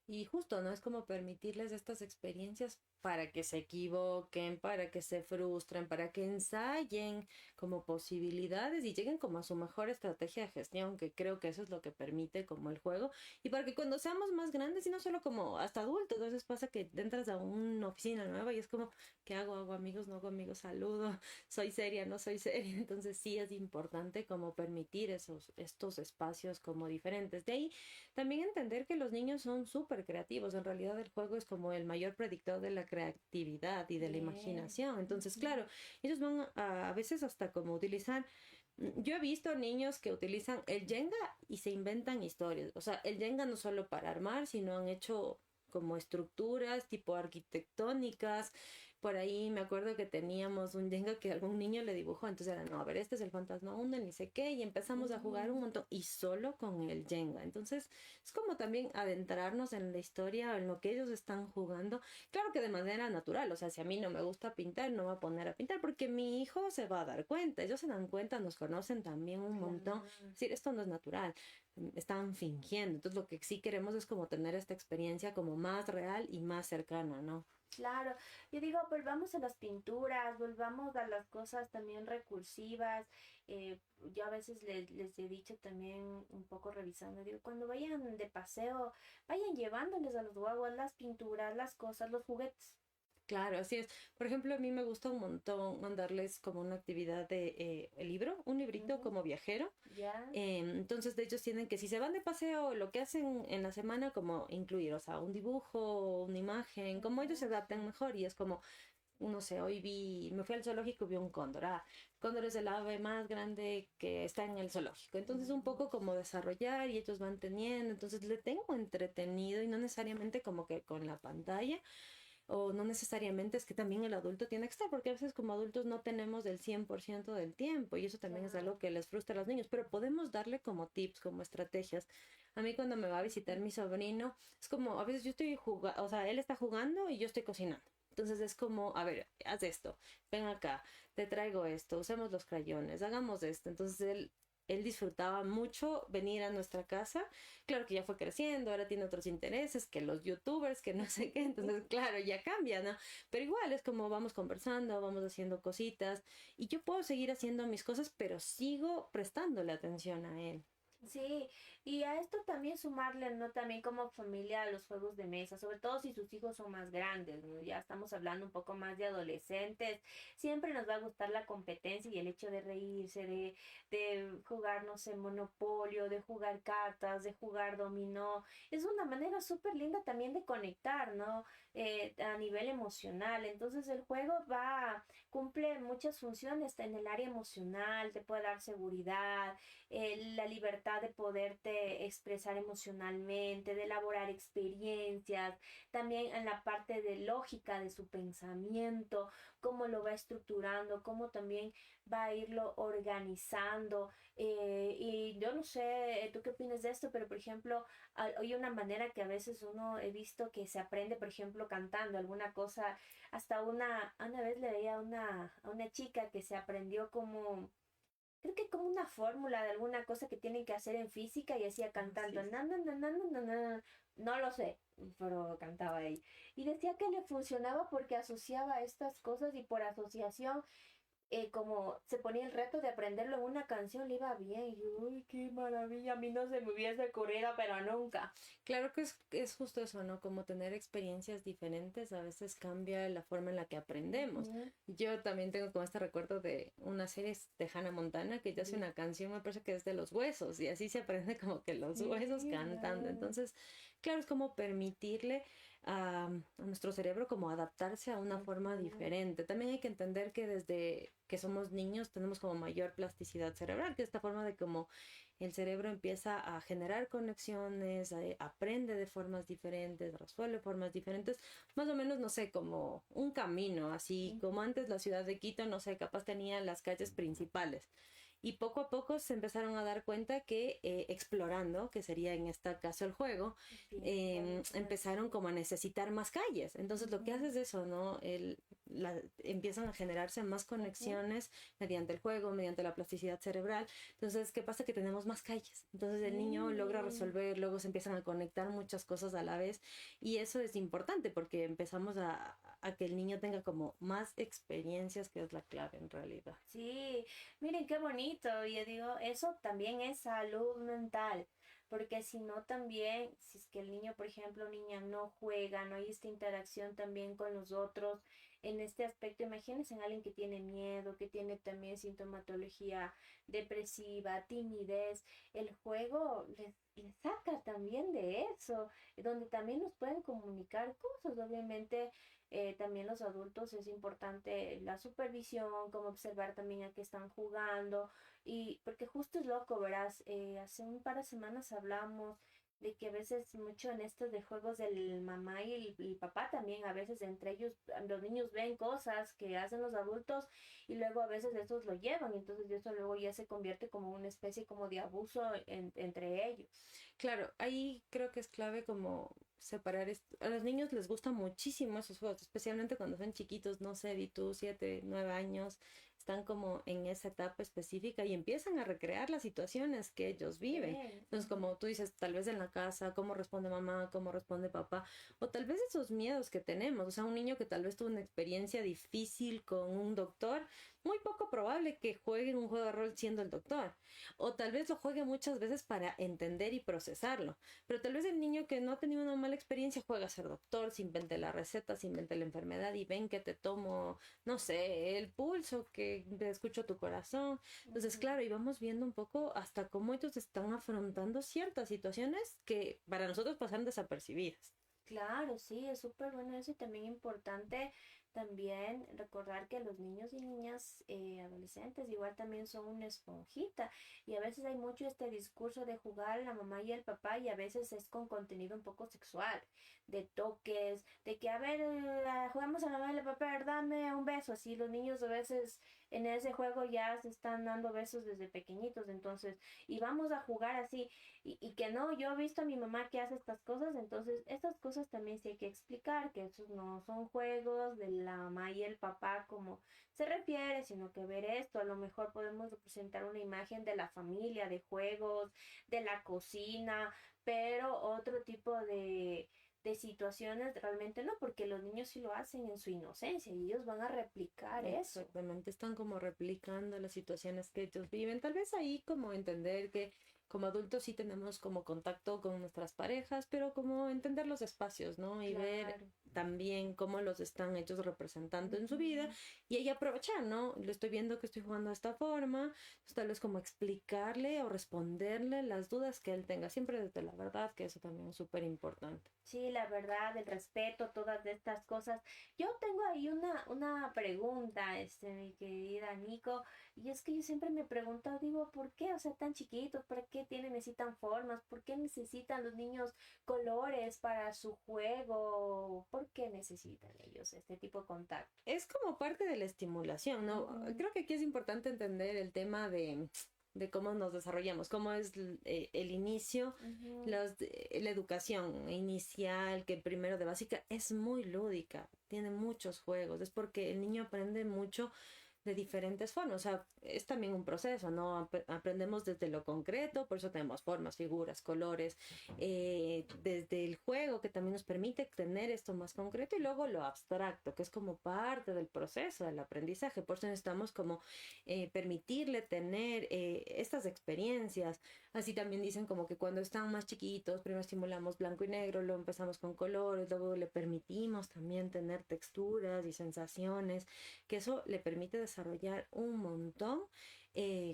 Y justo, ¿no? Es como permitirles estas experiencias para que se equivoquen, para que se frustren, para que ensayen como posibilidades y lleguen como a su mejor estrategia de gestión, que creo que eso es lo que permite como el juego. Y para que cuando seamos más grandes, y no solo como hasta adultos, a veces pasa que entras a una oficina nueva y es como, ¿qué hago? ¿Hago amigos? ¿No hago amigos? Saludo, soy seria, no soy seria. Entonces sí es importante como permitir estos espacios como diferentes. De ahí también entender que los niños son súper creativos. En realidad el juego es como el mayor predictor de la creatividad y de la Bien. imaginación. Entonces, Ujú. claro, ellos van a veces hasta como utilizar. Yo he visto niños que utilizan el Jenga y se inventan historias. O sea, el Jenga no solo para armar, sino han hecho como estructuras tipo arquitectónicas. Por ahí me acuerdo que teníamos un Jenga que algún niño le dibujó, entonces era, no, a ver, este es el fantasma uno, ni sé qué, y empezamos a jugar un Mm, montón, y solo con el Jenga. Entonces, es como también adentrarnos en la historia, en lo que ellos están jugando. Claro que de manera natural, o sea, si a mí no me gusta pintar, no me voy a poner a pintar, porque mi hijo se va a dar cuenta, ellos se dan cuenta, nos conocen también un montón. claro. Es decir, esto no es natural, están fingiendo. Entonces, lo que sí queremos es como tener esta experiencia como más real y más cercana, ¿no? Claro, yo digo, volvamos a las pinturas, volvamos a las cosas también recursivas. Yo a veces les he dicho también un poco revisando, digo, cuando vayan de paseo, vayan llevándoles a los guaguas las pinturas, las cosas, los juguetes. Claro, así es. Por ejemplo, a mí me gusta un montón mandarles como una actividad de el libro, un librito Ujú, como viajero. ya. Entonces, de ellos tienen que, si se van de paseo, lo que hacen en la semana, como incluir, o sea, un dibujo, una imagen, como ellos se adaptan Hermoso. mejor. Y es como, no sé, me fui al zoológico y vi un cóndor. Ah, cóndor es el ave más grande que está en el zoológico. Entonces, un poco Hermoso. como desarrollar y ellos van teniendo. Entonces, le tengo entretenido y no necesariamente como que con la pantalla o no necesariamente es que también el adulto tiene que estar, porque a veces como adultos no tenemos el 100% del tiempo y eso también es Claro. algo que les frustra a los niños, pero podemos darle como tips, como estrategias. A mí cuando me va a visitar mi sobrino, es como, a veces yo estoy jugando, o sea, él está jugando y yo estoy cocinando. Entonces es como, a ver, haz esto, ven acá, te traigo esto, usemos los crayones, hagamos esto. Entonces él disfrutaba mucho venir a nuestra casa. Claro que ya fue creciendo, ahora tiene otros intereses, que los youtubers, que no sé qué, entonces claro, ya cambia, ¿no? Pero igual es como vamos conversando, vamos haciendo cositas y yo puedo seguir haciendo mis cosas, pero sigo prestándole atención a él. Sí, y a esto también sumarle, ¿no? También como familia a los juegos de mesa, sobre todo si sus hijos son más grandes, ¿no? Ya estamos hablando un poco más de adolescentes, siempre nos va a gustar la competencia y el hecho de reírse, de jugar, no sé, monopolio, de jugar cartas, de jugar dominó. Es una manera súper linda también de conectar, ¿no? A nivel emocional. Entonces el juego cumple muchas funciones en el área emocional, te puede dar seguridad, la libertad de poderte expresar emocionalmente, de elaborar experiencias, también en la parte de lógica de su pensamiento, cómo lo va estructurando, cómo también va a irlo organizando. Y yo no sé, ¿tú qué opinas de esto? Pero por ejemplo, hay una manera que a veces uno he visto que se aprende, por ejemplo, cantando alguna cosa, hasta una vez le veía a una chica que se aprendió como creo que como una fórmula de alguna cosa que tienen que hacer en física y hacía cantando, Sí. no lo sé, pero cantaba ahí. Y decía que le funcionaba porque asociaba estas cosas y por asociación, como se ponía el reto de aprenderlo en una canción, le iba bien. Y yo, uy, qué maravilla, a mí no se me hubiese ocurrido, pero nunca. Claro que es justo eso, ¿no? Como tener experiencias diferentes a veces cambia la forma en la que aprendemos. Ujú. Yo también tengo como este recuerdo de una serie de Hannah Montana que ella hace Sí, una canción, me parece que es de los huesos y así se aprende como que los huesos sí, cantando. no. Entonces, claro, es como permitirle a nuestro cerebro como adaptarse a una forma Ujú. diferente. También hay que entender que desde que somos niños tenemos como mayor plasticidad cerebral, que es esta forma de como el cerebro empieza a generar conexiones, aprende de formas diferentes, resuelve formas diferentes, más o menos, no sé, como un camino, así como antes la ciudad de Quito, no sé, capaz tenía las calles principales. Y poco a poco se empezaron a dar cuenta que explorando, que sería en este caso el juego, Bien, puede ser. empezaron como a necesitar más calles. Entonces lo que hace Ujú, es eso, ¿no? Empiezan a generarse más ujú. conexiones mediante el juego, mediante la plasticidad cerebral. Entonces, ¿qué pasa? Que tenemos más calles. Entonces el niño logra Mm. resolver, luego se empiezan a conectar muchas cosas a la vez y eso es importante porque empezamos a que el niño tenga como más experiencias, que es la clave en realidad. Sí, miren qué bonito. Yo digo, eso también es salud mental, porque si no también, si es que el niño, por ejemplo, niña no juega, no hay esta interacción también con los otros, en este aspecto, imagínense en alguien que tiene miedo, que tiene también sintomatología depresiva, timidez, el juego les saca también de eso, donde también nos pueden comunicar cosas, obviamente también los adultos es importante la supervisión, como observar también a qué están jugando. Y porque justo es loco, verás, hace un par de semanas hablamos de que a veces mucho en estos de juegos del mamá y el papá también, a veces entre ellos, los niños ven cosas que hacen los adultos y luego a veces estos lo llevan, entonces eso luego ya se convierte como una especie como de abuso entre ellos. Claro, ahí creo que es clave como separar esto. A los niños les gustan muchísimo esos juegos, especialmente cuando son chiquitos, no sé, di tú, 7, 9 años, están como en esa etapa específica y empiezan a recrear las situaciones que ellos viven. Sí, Entonces, como tú dices, tal vez en la casa, cómo responde mamá, cómo responde papá, o tal vez esos miedos que tenemos, o sea, un niño que tal vez tuvo una experiencia difícil con un doctor, muy poco probable que juegue en un juego de rol siendo el doctor. O tal vez lo juegue muchas veces para entender y procesarlo. Pero tal vez el niño que no ha tenido una mala experiencia juega a ser doctor, se invente la receta, se invente la enfermedad y ven que te tomo, no sé, el pulso, que te escucho tu corazón. Entonces, ujú. claro, y vamos viendo un poco hasta cómo ellos están afrontando ciertas situaciones que para nosotros pasan desapercibidas. Claro, sí, es súper bueno eso y también importante también recordar que los niños y niñas adolescentes igual también son una esponjita y a veces hay mucho este discurso de jugar la mamá y el papá y a veces es con contenido un poco sexual, de toques, de que a ver, jugamos a la mamá y el papá, a ver, dame un beso, así los niños a veces en ese juego ya se están dando besos desde pequeñitos, entonces, y vamos a jugar así y que no, yo he visto a mi mamá que hace estas cosas, entonces estas cosas también sí hay que explicar, que esos no son juegos de la mamá y el papá como se refiere, sino que ver esto, a lo mejor podemos representar una imagen de la familia, de juegos, de la cocina, pero otro tipo de situaciones realmente no, porque los niños sí lo hacen en su inocencia y ellos van a replicar eso. Exactamente, están como replicando las situaciones que ellos viven. Tal vez ahí como entender que como adultos sí tenemos como contacto con nuestras parejas, pero como entender los espacios, ¿no? Y ver Claro. también cómo los están ellos representando en su vida Ujú. y ahí aprovechar, ¿no? Lo estoy viendo que estoy jugando de esta forma, pues, tal vez como explicarle o responderle las dudas que él tenga, siempre desde la verdad, que eso también es súper importante. Sí, la verdad, el respeto, todas estas cosas. Yo tengo ahí una pregunta, mi querida Nico, y es que yo siempre me pregunto, digo, ¿por qué, o sea, tan chiquitos? ¿Por qué necesitan formas? ¿Por qué necesitan los niños colores para su juego? ¿Por qué necesitan ellos este tipo de contacto? Es como parte de la estimulación, ¿no? Ujú, Creo que aquí es importante entender el tema de cómo nos desarrollamos, cómo es el inicio, ujú, la educación inicial, que primero de básica es muy lúdica, tiene muchos juegos, es porque el niño aprende mucho de diferentes formas, o sea, es también un proceso, ¿no? Aprendemos desde lo concreto, por eso tenemos formas, figuras, colores, desde el juego que también nos permite tener esto más concreto y luego lo abstracto, que es como parte del proceso del aprendizaje, por eso necesitamos como permitirle tener estas experiencias, así también dicen como que cuando están más chiquitos, primero estimulamos blanco y negro, luego empezamos con colores, luego le permitimos también tener texturas y sensaciones, que eso le permite desarrollar un montón,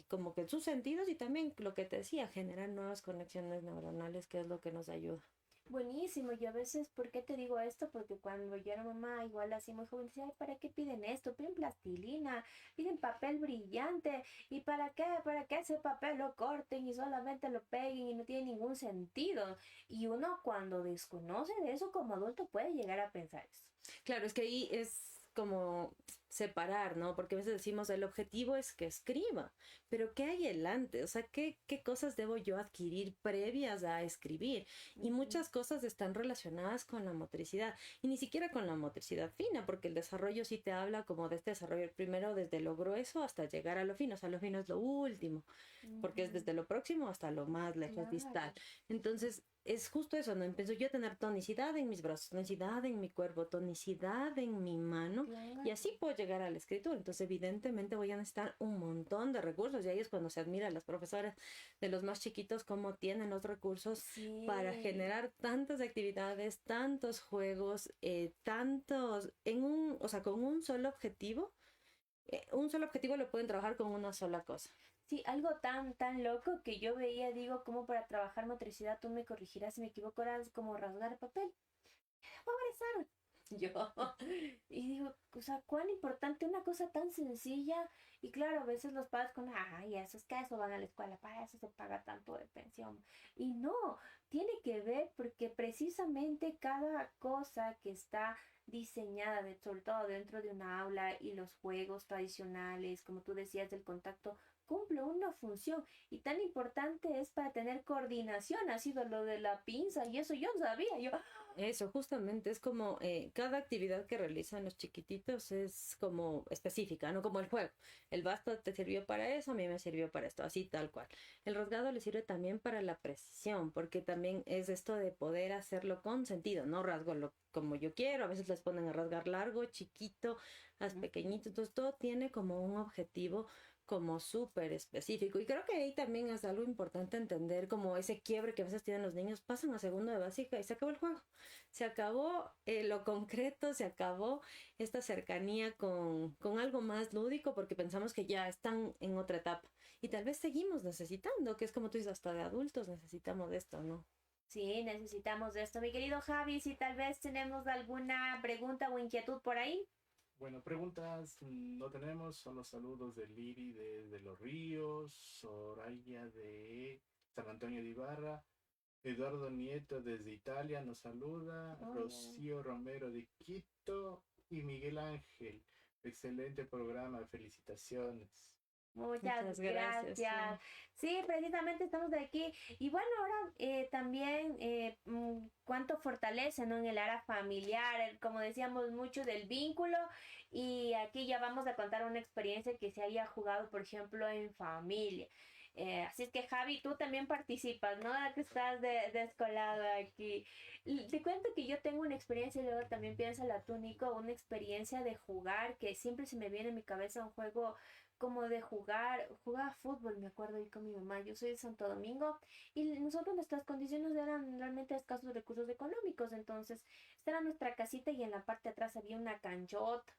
como que sus sentidos y también lo que te decía, generar nuevas conexiones neuronales, que es lo que nos ayuda. buenísimo, yo a veces, ¿por qué te digo esto? Porque cuando yo era mamá, igual así muy joven, decía, ay, ¿para qué piden esto? Piden plastilina, piden papel brillante, ¿y para qué? ¿Para qué ese papel lo corten y solamente lo peguen y no tiene ningún sentido? Y uno cuando desconoce de eso como adulto puede llegar a pensar eso. Claro, es que ahí es como separar, ¿no? Porque a veces decimos, el objetivo es que escriba, pero ¿qué hay el antes? O sea, ¿qué cosas debo yo adquirir previas a escribir? Y Ujú, muchas cosas están relacionadas con la motricidad, y ni siquiera con la motricidad fina, porque el desarrollo sí te habla como de este desarrollo primero desde lo grueso hasta llegar a lo fino, o sea, lo fino es lo último, porque es ujú, desde lo próximo hasta lo más lejos distal. claro. Entonces, es justo eso, ¿no? Empiezo yo a tener tonicidad en mis brazos, tonicidad en mi cuerpo, tonicidad en mi mano, y Claro. así puedo llegar a la escritura. Entonces, evidentemente voy a necesitar un montón de recursos, y ahí es cuando se admira a las profesoras de los más chiquitos cómo tienen los recursos para Sí, generar tantas actividades, tantos juegos, tantos, o sea, con un solo objetivo lo pueden trabajar con una sola cosa. sí, algo tan loco que yo veía, digo, como para trabajar motricidad, tú me corregirás si me equivoco, era como rasgar papel. Pobre yo. Y digo, o sea, cuán importante una cosa tan sencilla. Y claro, a veces los padres con, ay, eso es que eso van a la escuela, para eso se paga tanto de pensión. Y no, tiene que ver porque precisamente cada cosa que está diseñada, sobre todo dentro de una aula y los juegos tradicionales, como tú decías, del contacto, cumple una función y tan importante es para tener coordinación. Ha sido lo de la pinza y eso yo no sabía. Yo, Eso, justamente, es como cada actividad que realizan los chiquititos es como específica, no como el juego. El basta te sirvió para eso, a mí me sirvió para esto, así tal cual. El rasgado le sirve también para la precisión, porque también es esto de poder hacerlo con sentido, no rasgo lo como yo quiero, a veces les ponen a rasgar largo, chiquito, más ujú. pequeñito, entonces todo tiene como un objetivo como súper específico. Y creo que ahí también es algo importante entender como ese quiebre que a veces tienen los niños, pasan a segundo de básica y se acabó el juego, se acabó lo concreto, se acabó esta cercanía con algo más lúdico porque pensamos que ya están en otra etapa y tal vez seguimos necesitando, que es como tú dices, hasta de adultos necesitamos de esto, ¿no? Sí, necesitamos de esto. Mi querido Javi, si tal vez tenemos alguna pregunta o inquietud por ahí. Bueno, preguntas no tenemos, son los saludos de Liri de Los Ríos, Soraya de San Antonio de Ibarra, Eduardo Nieto desde Italia nos saluda, Oh, Rocío Romero de Quito y Miguel Ángel. Excelente programa, felicitaciones. muchas Muchas gracias, gracias. sí. Sí, precisamente estamos de aquí. Y bueno, ahora también cuánto fortalece, ¿no? En el área familiar, como decíamos, mucho del vínculo. Y aquí ya vamos a contar una experiencia que se haya jugado, por ejemplo, en familia. Así es que Javi, tú también participas, ¿no? Que estás descolado aquí. Te cuento que yo tengo una experiencia, y luego también piénsala tú, Nico, una experiencia de jugar, que siempre se me viene a mi cabeza un juego como de jugar, jugaba fútbol, me acuerdo, y con mi mamá. Yo soy de Santo Domingo y nosotros nuestras condiciones eran realmente escasos recursos económicos, entonces esta era nuestra casita y en la parte de atrás había una canchota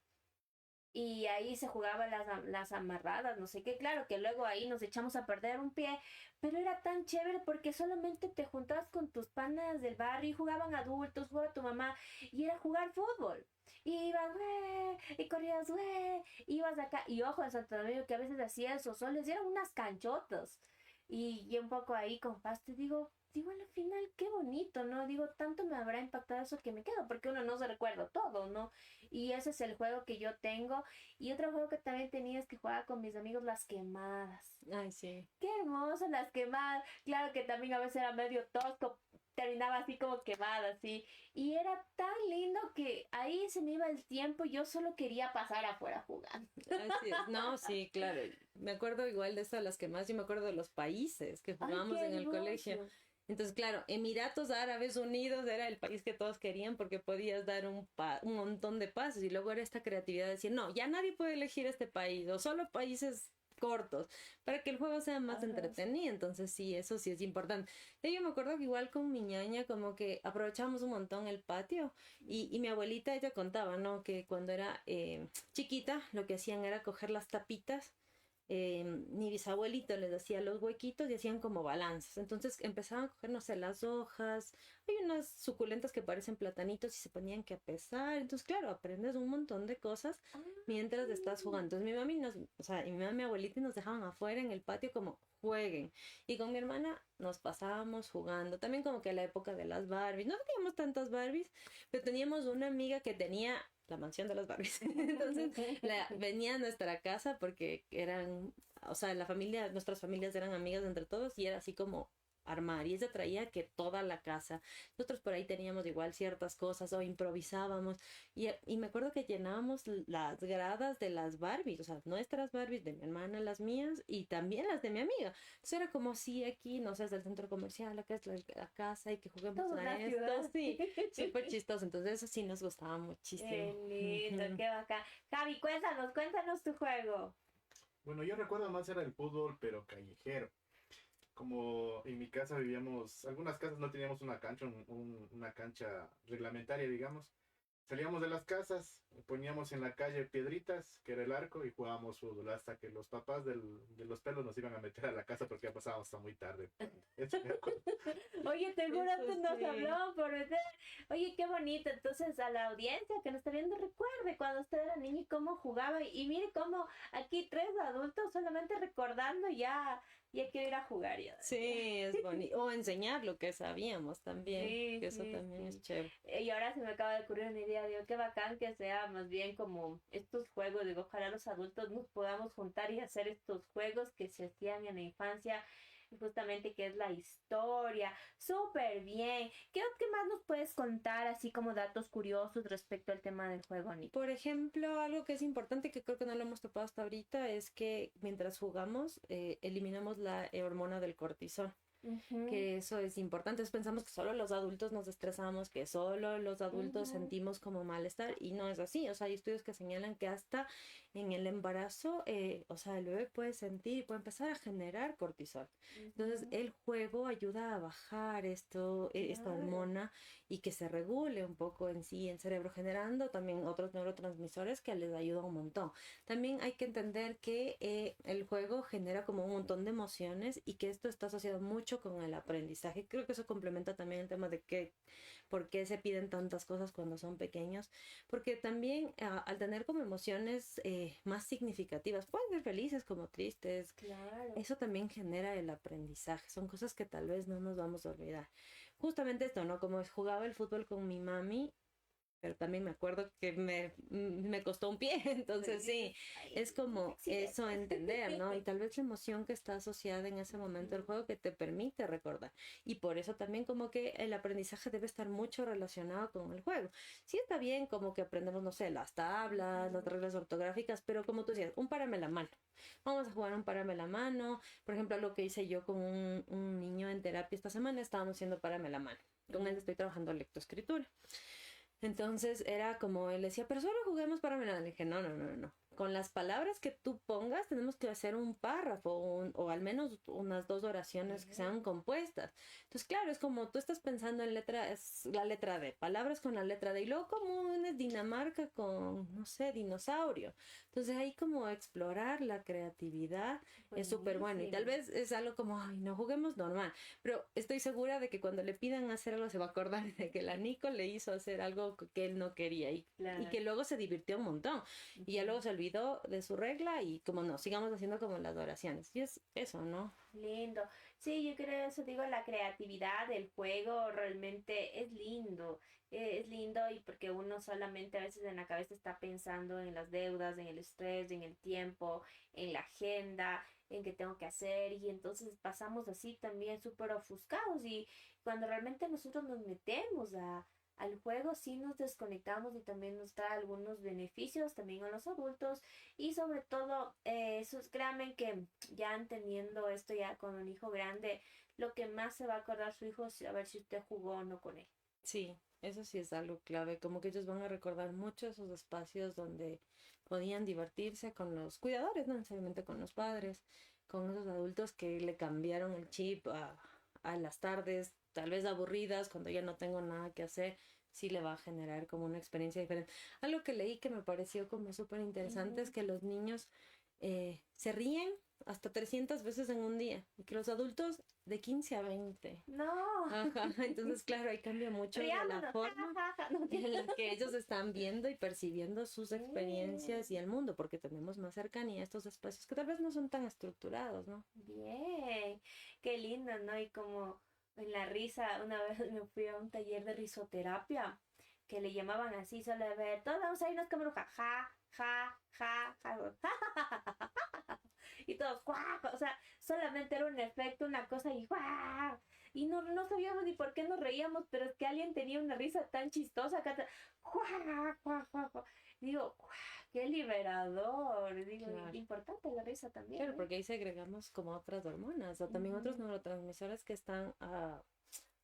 y ahí se jugaban las amarradas, no sé qué, claro que luego ahí nos echamos a perder un pie, pero era tan chévere porque solamente te juntabas con tus panas del barrio y jugaban adultos, jugaba tu mamá y era jugar fútbol. Y ibas, güey, y corrías, güey, ibas acá, y ojo en Santo Domingo que a veces hacía esos soles, y eran unas canchotas. Y un poco ahí con pasto, digo, al final, qué bonito, ¿no? Digo, tanto me habrá impactado eso que me quedo, porque uno no se recuerda todo, ¿no? Y ese es el juego que yo tengo. Y otro juego que también tenía es que jugaba con mis amigos las quemadas. Ay, sí. Qué hermoso las quemadas. Claro que también a veces era medio tosco, terminaba así como quemada, así. Y era tan lindo que ahí se me iba el tiempo, yo solo quería pasar afuera jugando. Así es. No, sí, claro. Me acuerdo igual de estas, las que más, yo me acuerdo de los países que Ay, jugábamos qué en el colegio. hermoso. Entonces, claro, Emiratos Árabes Unidos era el país que todos querían porque podías dar un montón de pasos y luego era esta creatividad de decir, no, ya nadie puede elegir este país o solo países cortos para que el juego sea más Ajá. entretenido. Entonces, sí, eso sí es importante. Yo me acuerdo que igual con mi ñaña como que aprovechábamos un montón el patio y mi abuelita, ella contaba, ¿no? Que cuando era chiquita lo que hacían era coger las tapitas, mi bisabuelito les hacía los huequitos y hacían como balanzas. Entonces empezaban a coger, no sé, las hojas. Hay unas suculentas que parecen platanitos y se ponían que a pesar. Entonces, claro, aprendes un montón de cosas Ah, mientras estás jugando. Entonces, mi mami nos, o sea, y mi mamá y mi abuelita nos dejaban afuera en el patio como jueguen. Y con mi hermana nos pasábamos jugando. También como que la época de las Barbies. No teníamos tantas Barbies, pero teníamos una amiga que tenía la mansión de las Barbies. Entonces venía a nuestra casa porque eran, o sea, la familia, nuestras familias eran amigas entre todos y era así como armar y ella traía que toda la casa. Nosotros por ahí teníamos igual ciertas cosas o improvisábamos y me acuerdo que llenábamos las gradas de las Barbies, o sea, nuestras Barbies, de mi hermana, las mías y también las de mi amiga. Entonces era como si aquí, no sé, es del centro comercial, acá es la casa y que juguemos toda a la esto, ciudad. sí, súper chistoso. Entonces eso sí nos gustaba Qué muchísimo. lindo, Ujú. qué bacán. Javi, cuéntanos tu juego. Bueno, yo recuerdo más era el fútbol, pero callejero. Como en mi casa vivíamos, algunas casas no teníamos una cancha, una cancha reglamentaria, digamos. Salíamos de las casas, poníamos en la calle piedritas, que era el arco, y jugábamos fútbol, hasta que los papás de los pelos nos iban a meter a la casa porque ya pasábamos hasta muy tarde. Eso me acuerdo. Oye, te juro Eso que nos sí. habló por meter. Oye, qué bonito. Entonces, a la audiencia que nos está viendo, recuerde cuando usted era niño y cómo jugaba. Y mire cómo aquí tres adultos solamente recordando ya quiero ir a jugar ya. Sí, es bonito. O enseñar lo que sabíamos también, Sí, que eso sí, también es sí. chévere. Y ahora se me acaba de ocurrir una idea, digo, qué bacán que sea más bien como estos juegos, digo, ojalá los adultos nos podamos juntar y hacer estos juegos que se hacían en la infancia, justamente que es la historia, súper bien. ¿Qué más nos puedes contar así como datos curiosos respecto al tema del juego, Nico? Por ejemplo, algo que es importante que creo que no lo hemos topado hasta ahorita es que mientras jugamos eliminamos la hormona del cortisol. Ujú, Que eso es importante. Entonces pensamos que solo los adultos nos estresamos, que solo los adultos ujú, sentimos como malestar y no es así. O sea, hay estudios que señalan que hasta en el embarazo, o sea, el bebé puede sentir y puede empezar a generar cortisol. Entonces, ujú, el juego ayuda a bajar esto, esta claro. hormona y que se regule un poco en sí el cerebro, generando también otros neurotransmisores que les ayudan un montón. También hay que entender que el juego genera como un montón de emociones y que esto está asociado mucho con el aprendizaje. Creo que eso complementa también el tema de que, por qué se piden tantas cosas cuando son pequeños, porque también al tener como emociones más significativas, pueden ser felices como tristes, Claro. eso también genera el aprendizaje. Son cosas que tal vez no nos vamos a olvidar. Justamente esto, ¿no? Como jugaba el fútbol con mi mami, pero también me acuerdo que me costó un pie, entonces sí, es como eso entender, ¿no? Y tal vez la emoción que está asociada en ese momento del juego que te permite recordar. Y por eso también como que el aprendizaje debe estar mucho relacionado con el juego. Sí está bien como que aprendemos, no sé, las tablas, las reglas ortográficas, pero como tú decías, un párame la mano. Vamos a jugar un párame la mano. Por ejemplo, lo que hice yo con un niño en terapia esta semana, estábamos haciendo párame la mano. Con él estoy trabajando lectoescritura. Entonces era como él decía, pero solo juguemos para menor. Le dije, no, no, no, no, no. Con las palabras que tú pongas tenemos que hacer un párrafo o al menos unas dos oraciones que sean compuestas. Entonces, claro, es como tú estás pensando en letra, es la letra D, palabras con la letra D y luego como una Dinamarca con, no sé, dinosaurio. Entonces ahí como explorar la creatividad es súper bueno y tal vez es algo como, ay, no juguemos normal, pero estoy segura de que cuando le pidan hacer algo se va a acordar de que la Nico le hizo hacer algo que él no quería y que luego se divirtió un montón y ya luego se olvidó de su regla y como no, sigamos haciendo como las oraciones. Y es eso, ¿no? Lindo. Sí, yo creo eso, digo, la creatividad del juego realmente es lindo. Es lindo y porque uno solamente a veces en la cabeza está pensando en las deudas, en el estrés, en el tiempo, en la agenda, en qué tengo que hacer y entonces pasamos así también súper ofuscados y cuando realmente nosotros nos metemos al juego sí nos desconectamos y también nos trae algunos beneficios también a los adultos y sobre todo, créanme que ya entendiendo esto ya con un hijo grande, lo que más se va a acordar su hijo es a ver si usted jugó o no con él. Sí, eso sí es algo clave, como que ellos van a recordar mucho esos espacios donde podían divertirse con los cuidadores, no necesariamente con los padres, con esos adultos que le cambiaron el chip a las tardes, tal vez aburridas, cuando ya no tengo nada que hacer, sí le va a generar como una experiencia diferente. Algo que leí que me pareció como súper interesante es Ujú. que los niños se ríen hasta 300 veces en un día y que los adultos de 15 a 20. No, Ajá, entonces claro, ahí cambia mucho la riámonos, ja, forma ja, ja, no, en la que ellos están viendo y percibiendo sus experiencias y el mundo, porque tenemos más cercanía a estos espacios que tal vez no son tan estructurados, ¿no? bien, qué lindo, ¿no? Y como en la risa, una vez me fui a un taller de risoterapia que le llamaban así, solo de ver, todos vamos a irnos como ja, ja, ja, ja, ja, ja, y todos, ¡guau! O sea, solamente era un efecto, una cosa y ¡guau! Y no sabíamos ni por qué nos reíamos, pero es que alguien tenía una risa tan chistosa que ¡guau! ¡Guau! ¡Guau! ¡Guau! Digo, ¡guau! ¡Qué liberador! Digo, Claro. importante la risa también, Claro, ¿eh? porque ahí segregamos como otras hormonas o también otros Ujú, neurotransmisores que están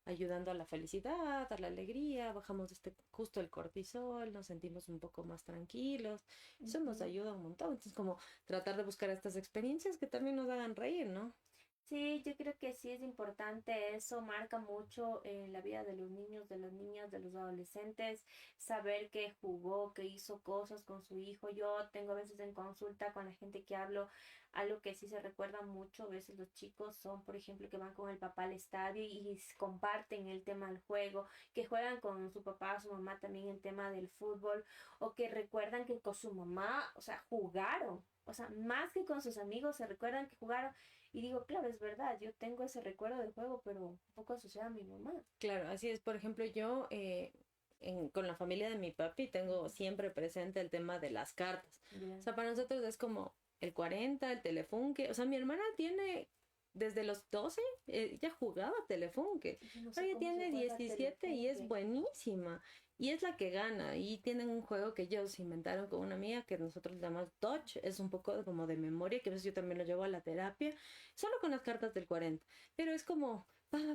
ayudando a la felicidad, a la alegría, bajamos justo el cortisol, nos sentimos un poco más tranquilos, eso nos ujú. ayuda un montón. Entonces, como tratar de buscar estas experiencias que también nos hagan reír, ¿no? Sí, yo creo que sí es importante, eso marca mucho en la vida de los niños, de las niñas, de los adolescentes, saber que jugó, que hizo cosas con su hijo. Yo tengo a veces en consulta con la gente que hablo, algo que sí se recuerda mucho, a veces los chicos son, por ejemplo, que van con el papá al estadio y comparten el tema del juego, que juegan con su papá, su mamá también el tema del fútbol, o que recuerdan que con su mamá, o sea, jugaron. O sea, más que con sus amigos, se recuerdan que jugaron y digo, claro, es verdad, yo tengo ese recuerdo del juego, pero un poco asociado a mi mamá. Claro, así es. Por ejemplo, yo con la familia de mi papi tengo siempre presente el tema de las cartas. Ya. O sea, para nosotros es como el 40, el telefunke. O sea, mi hermana tiene desde los 12, ya jugaba telefunke. Yo no sé Ahora ya cómo se tiene juega 17 y es Telefunken. buenísima. Y es la que gana. Y tienen un juego que ellos inventaron con una amiga que nosotros le llamamos Touch. Es un poco como de memoria, que a veces yo también lo llevo a la terapia, solo con las cartas del 40. Pero es como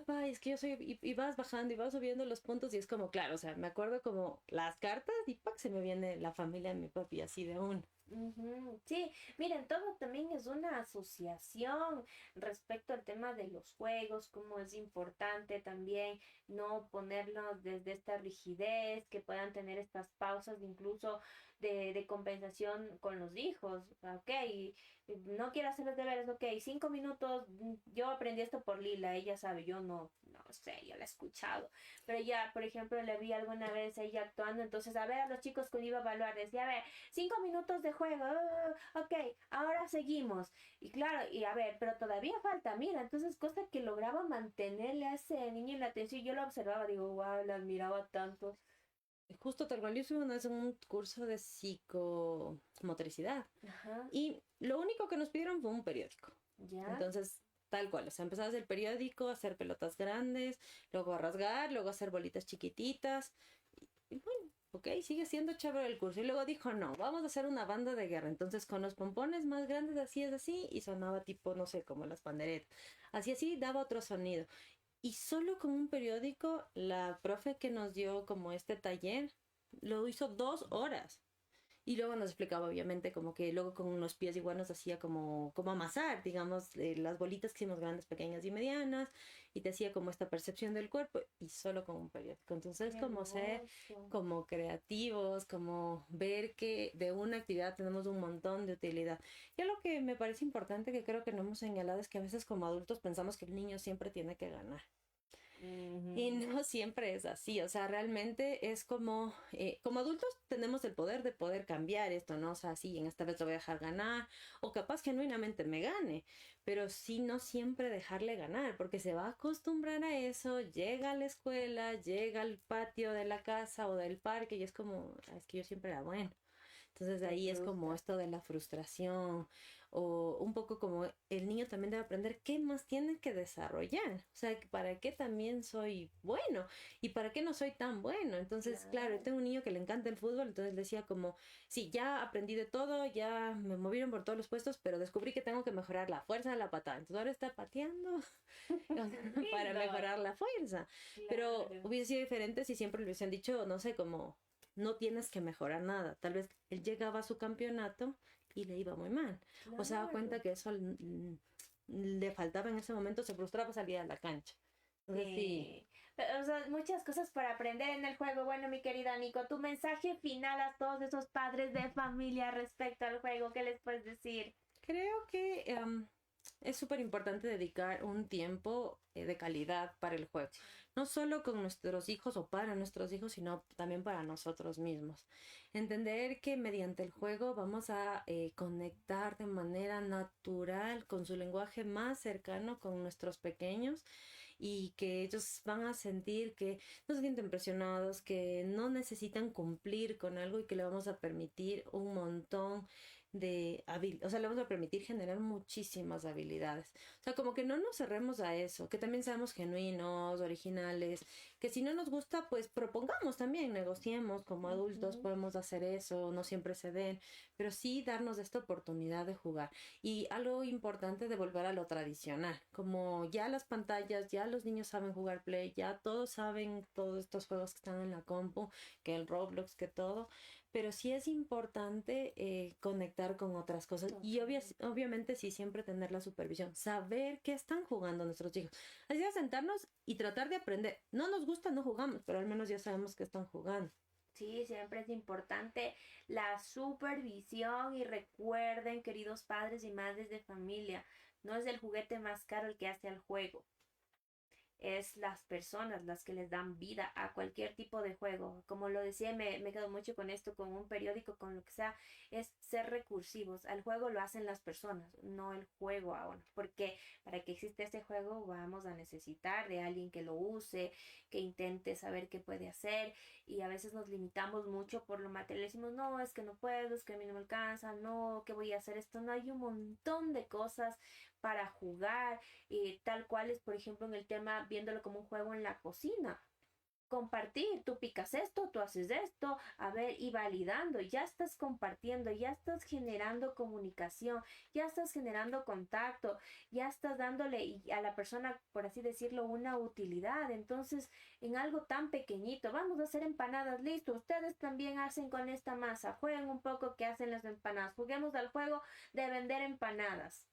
pa, es que yo soy, y vas bajando y vas subiendo los puntos y es como, claro, o sea, me acuerdo como las cartas y ¡pac! Se me viene la familia de mi papi así de un. Ujú. Sí, miren, todo también es una asociación respecto al tema de los juegos, como es importante también no ponerlos desde esta rigidez, que puedan tener estas pausas incluso de compensación con los hijos. Ok, no quiero hacer los deberes, ok, 5 minutos, yo aprendí esto por Lila, ella sabe, yo no sé, yo la he escuchado, pero ya, por ejemplo, le vi alguna vez a ella actuando, entonces a ver a los chicos que iba a evaluar, decía, a ver, 5 minutos de juego, ok, ahora seguimos. Y claro, y a ver, pero todavía falta, mira, entonces cosa que lograba mantenerle a ese niño en la atención, yo lo observaba, digo, wow, la admiraba tanto. justo tal cual, yo estuve una vez en un curso de psicomotricidad Ajá, y lo único que nos pidieron fue un periódico. ya. Entonces, tal cual, o sea, empezabas el periódico, a hacer pelotas grandes, luego a rasgar, luego a hacer bolitas chiquititas. Y bueno, ok, sigue siendo chévere el curso. Y luego dijo, no, vamos a hacer una banda de guerra. Entonces, con los pompones más grandes, así es así, y sonaba tipo, no sé, como las panderetas. Así, así, daba otro sonido. Y solo con un periódico, la profe que nos dio como este taller, lo hizo 2 horas. Y luego nos explicaba, obviamente, como que luego con unos pies igual nos hacía como amasar, digamos, las bolitas que hicimos grandes, pequeñas y medianas, y te hacía como esta percepción del cuerpo, y solo con un periódico. Entonces, Qué como ser hermoso. como creativos, como ver que de una actividad tenemos un montón de utilidad. Y lo que me parece importante, que creo que no hemos señalado, es que a veces como adultos pensamos que el niño siempre tiene que ganar. Y Ujú. no siempre es así, o sea, realmente es como adultos tenemos el poder de poder cambiar esto, ¿no? O sea, sí, en esta vez lo voy a dejar ganar, o capaz genuinamente me gane, pero sí no siempre dejarle ganar, porque se va a acostumbrar a eso, llega a la escuela, llega al patio de la casa o del parque y es como, "Ah, es que yo siempre era bueno". Entonces de Se ahí es como frustra. esto de la frustración o un poco como el niño también debe aprender qué más tiene que desarrollar, o sea, para qué también soy bueno y para qué no soy tan bueno. Entonces, claro, yo Claro. tengo un niño que le encanta el fútbol, entonces decía como, sí, ya aprendí de todo, ya me movieron por todos los puestos, pero descubrí que tengo que mejorar la fuerza de la patada. Entonces ahora está pateando para Lindo. mejorar la fuerza. Pero Claro, hubiese sido diferente si siempre le hubiesen dicho, no sé, como no tienes que mejorar nada. Tal vez él llegaba a su campeonato y le iba muy mal. O se daba claro. cuenta que eso le faltaba en ese momento, se frustraba, salía a la cancha. Entonces sí, Sí. Pero, o sea, muchas cosas para aprender en el juego. Bueno, mi querida Nico, tu mensaje final a todos esos padres de familia respecto al juego, ¿qué les puedes decir? creo que es súper importante dedicar un tiempo de calidad para el juego. No solo con nuestros hijos o para nuestros hijos, sino también para nosotros mismos. Entender que mediante el juego vamos a conectar de manera natural con su lenguaje más cercano con nuestros pequeños y que ellos van a sentir que no se sienten presionados, que no necesitan cumplir con algo y que le vamos a permitir un montón o sea, le vamos a permitir generar muchísimas habilidades. O sea, como que no nos cerremos a eso, que también seamos genuinos, originales, que si no nos gusta, pues propongamos también, negociemos como adultos, Ujú. podemos hacer eso, no siempre se den, pero sí darnos esta oportunidad de jugar. Y algo importante de volver a lo tradicional, como ya las pantallas, ya los niños saben jugar Play, ya todos saben todos estos juegos que están en la compu, que el Roblox, que todo, pero sí es importante conectar con otras cosas y Totalmente. obviamente sí siempre tener la supervisión, saber qué están jugando nuestros hijos. Así es sentarnos y tratar de aprender. No nos gusta, no jugamos, pero al menos ya sabemos qué están jugando. Sí, siempre es importante la supervisión y recuerden, queridos padres y madres de familia, no es el juguete más caro el que hace al juego. Es las personas las que les dan vida a cualquier tipo de juego. Como lo decía, me quedo mucho con esto, con un periódico, con lo que sea, es ser recursivos. Al juego lo hacen las personas, no el juego aún. Porque para que exista este juego vamos a necesitar de alguien que lo use, que intente saber qué puede hacer. Y a veces nos limitamos mucho por lo material. Decimos, no, es que no puedo, es que a mí no me alcanza, no, ¿qué voy a hacer esto? No, hay un montón de cosas para jugar tal cual es, por ejemplo, en el tema viéndolo como un juego en la cocina. Compartir, tú picas esto, tú haces esto, a ver, y validando, ya estás compartiendo, ya estás generando comunicación, ya estás generando contacto, ya estás dándole a la persona, por así decirlo, una utilidad. Entonces, en algo tan pequeñito, vamos a hacer empanadas, listo, ustedes también hacen con esta masa, jueguen un poco que hacen las empanadas, juguemos al juego de vender empanadas.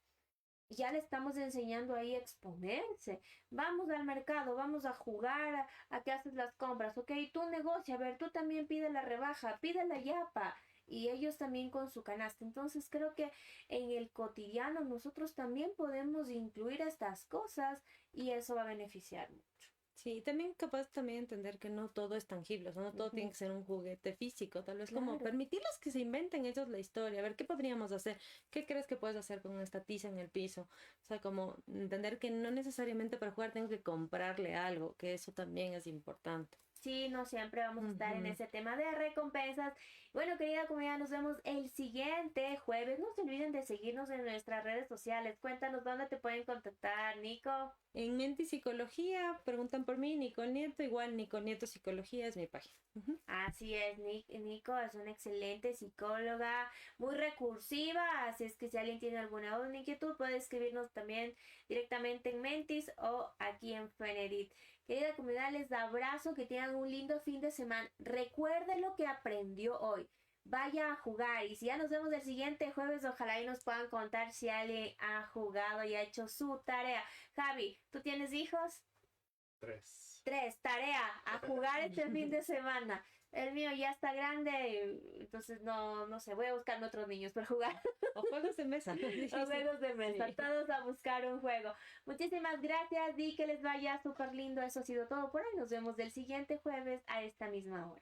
Ya le estamos enseñando ahí a exponerse. Vamos al mercado, vamos a jugar a que haces las compras. Ok, tú negocia, a ver, tú también pide la rebaja, pide la yapa. Y ellos también con su canasta. Entonces creo que en el cotidiano nosotros también podemos incluir estas cosas y eso va a beneficiar mucho. Sí, también capaz también entender que no todo es tangible, o sea, no todo tiene Ujú. que ser un juguete físico, tal vez como Claro. permitirles que se inventen ellos la historia, a ver qué podríamos hacer, qué crees que puedes hacer con esta tiza en el piso, o sea, como entender que no necesariamente para jugar tengo que comprarle algo, que eso también es importante. sí, no siempre vamos a estar en Ujú. ese tema de recompensas. Bueno, querida comunidad, nos vemos el siguiente jueves. No se olviden de seguirnos en nuestras redes sociales. Cuéntanos dónde te pueden contactar, Nico. En Mente y Psicología, preguntan por mí, Nicole Nieto, igual Nicole Nieto Psicología es mi página. Ujú. Así es, Nico es una excelente psicóloga, muy recursiva, así es que si alguien tiene alguna duda o inquietud puede escribirnos también directamente en Mentis o aquí en Fenedit. Querida comunidad, les abrazo, que tengan un lindo fin de semana. Recuerde lo que aprendió hoy. Vaya a jugar y si ya nos vemos el siguiente jueves, ojalá y nos puedan contar si alguien ha jugado y ha hecho su tarea. Javi, ¿tú tienes hijos? 3. 3, tarea, a jugar este fin de semana. El mío ya está grande, entonces no sé, voy a buscar otros niños para jugar. O juegos de mesa. O juegos de mesa, Sí. todos a buscar un juego. Muchísimas gracias y que les vaya súper lindo. Eso ha sido todo por hoy. Nos vemos el siguiente jueves a esta misma hora.